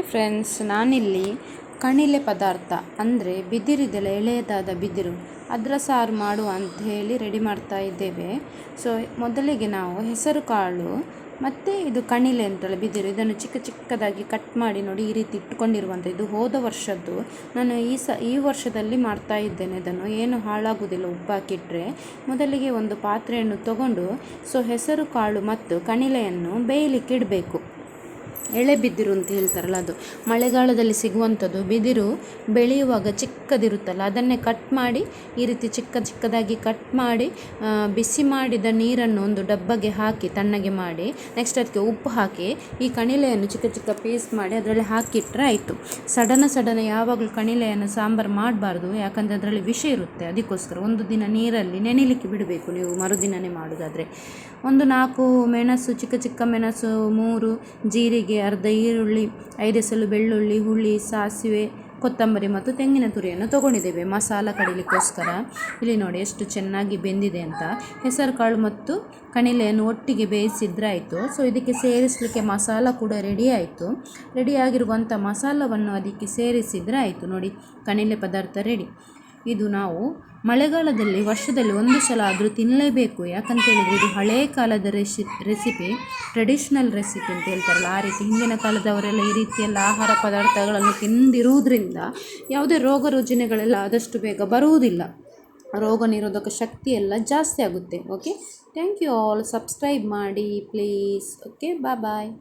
Hi friends, ನಾನಿಲ್ಲಿ ಕಣಿಲೆ ಪದಾರ್ಥ ಅಂದರೆ ಬಿದಿರಿದೆಲ್ಲ ಎಳೆಯದಾದ ಬಿದಿರು ಅದರ ಸಾರು ಮಾಡುವ ಅಂತ ಹೇಳಿ ರೆಡಿ ಮಾಡ್ತಾ ಇದ್ದೇವೆ. ಸೊ ಮೊದಲಿಗೆ ನಾವು ಹೆಸರು ಕಾಳು ಮತ್ತು ಇದು ಕಣಿಲೆ ಅಂತಲ್ಲ ಬಿದಿರು, ಇದನ್ನು ಚಿಕ್ಕ ಚಿಕ್ಕದಾಗಿ ಕಟ್ ಮಾಡಿ ನೋಡಿ ಈ ರೀತಿ ಇಟ್ಟುಕೊಂಡಿರುವಂಥ ಇದು ಹೋದ ವರ್ಷದ್ದು. ನಾನು ಈ ವರ್ಷದಲ್ಲಿ ಮಾಡ್ತಾ ಇದ್ದೇನೆ. ಇದನ್ನು ಏನು ಹಾಳಾಗುವುದಿಲ್ಲ ಉಪ್ಪು ಹಾಕಿಟ್ರೆ. ಮೊದಲಿಗೆ ಒಂದು ಪಾತ್ರೆಯನ್ನು ತಗೊಂಡು ಹೆಸರು ಕಾಳು ಮತ್ತು ಕಣಿಲೆಯನ್ನು ಬೇಯಲಿಕ್ಕೆ ಇಡಬೇಕು. ಎಳೆ ಬಿದಿರು ಅಂತ ಹೇಳ್ತಾರಲ್ಲ ಅದು ಮಳೆಗಾಲದಲ್ಲಿ ಸಿಗುವಂಥದ್ದು. ಬಿದಿರು ಬೆಳೆಯುವಾಗ ಚಿಕ್ಕದಿರುತ್ತಲ್ಲ ಅದನ್ನೇ ಕಟ್ ಮಾಡಿ ಈ ರೀತಿ ಚಿಕ್ಕದಾಗಿ ಕಟ್ ಮಾಡಿ ಬಿಸಿ ಮಾಡಿದ ನೀರನ್ನು ಒಂದು ಡಬ್ಬಗೆ ಹಾಕಿ ತಣ್ಣಗೆ ಮಾಡಿ ನೆಕ್ಸ್ಟ್ ಅದಕ್ಕೆ ಉಪ್ಪು ಹಾಕಿ ಈ ಕಣಿಲೆಯನ್ನು ಚಿಕ್ಕ ಪೀಸ್ ಮಾಡಿ ಅದರಲ್ಲಿ ಹಾಕಿಟ್ರೆ ಆಯಿತು. ಸಡನ್ ಯಾವಾಗಲೂ ಕಣಿಲೆಯನ್ನು ಸಾಂಬಾರು ಮಾಡಬಾರ್ದು, ಯಾಕಂದರೆ ಅದರಲ್ಲಿ ವಿಷ ಇರುತ್ತೆ. ಅದಕ್ಕೋಸ್ಕರ ಒಂದು ದಿನ ನೀರಲ್ಲಿ ನೆನೆಲಿಕ್ಕೆ ಬಿಡಬೇಕು ನೀವು ಮರುದಿನನೇ ಮಾಡೋದಾದರೆ. ಒಂದು 4 ಮೆಣಸು, ಚಿಕ್ಕ ಮೆಣಸು, 3 ಜೀರಿಗೆ, ಅರ್ಧ ಈರುಳ್ಳಿ, 5 ಎಸಳು ಬೆಳ್ಳುಳ್ಳಿ, ಹುಳಿ, ಸಾಸಿವೆ, ಕೊತ್ತಂಬರಿ ಮತ್ತು ತೆಂಗಿನ ತುರಿಯನ್ನು ತೊಗೊಂಡಿದ್ದೇವೆ ಮಸಾಲ ಕಡಿಲಿಕ್ಕೋಸ್ಕರ. ಇಲ್ಲಿ ನೋಡಿ ಎಷ್ಟು ಚೆನ್ನಾಗಿ ಬೆಂದಿದೆ ಅಂತ. ಹೆಸರು ಕಾಳು ಮತ್ತು ಕಣಿಲೆಯನ್ನು ಒಟ್ಟಿಗೆ ಬೇಯಿಸಿದ್ರೆ ಆಯಿತು. ಇದಕ್ಕೆ ಸೇರಿಸಲಿಕ್ಕೆ ಮಸಾಲ ಕೂಡ ರೆಡಿ ಆಯಿತು. ರೆಡಿಯಾಗಿರುವಂಥ ಮಸಾಲವನ್ನು ಅದಕ್ಕೆ ಸೇರಿಸಿದರೆ ಆಯಿತು. ನೋಡಿ, ಕಣಿಲೆ ಪದಾರ್ಥ ರೆಡಿ. ಇದು ನಾವು ಮಳೆಗಾಲದಲ್ಲಿ ವರ್ಷದಲ್ಲಿ ಒಂದು ಸಲ ಆದರೂ ತಿನ್ನಲೇಬೇಕು. ಯಾಕಂತೇಳಿದರೆ ಇದು ಹಳೆಯ ಕಾಲದ ರೆಸಿಪಿ, ಟ್ರೆಡಿಷ್ನಲ್ ರೆಸಿಪಿ ಅಂತ ಹೇಳ್ತಾರಲ್ಲ ಆ ರೀತಿ. ಹಿಂದಿನ ಕಾಲದವರೆಲ್ಲ ಈ ರೀತಿಯೆಲ್ಲ ಆಹಾರ ಪದಾರ್ಥಗಳನ್ನು ತಿಂದಿರುವುದರಿಂದ ಯಾವುದೇ ರೋಗ ರುಜಿನಗಳೆಲ್ಲ ಆದಷ್ಟು ಬೇಗ ಬರುವುದಿಲ್ಲ. ರೋಗ ನಿರೋಧಕ ಶಕ್ತಿ ಎಲ್ಲ ಜಾಸ್ತಿ ಆಗುತ್ತೆ. Okay, thank you all. Subscribe ಮಾಡಿ ಪ್ಲೀಸ್. Okay, bye.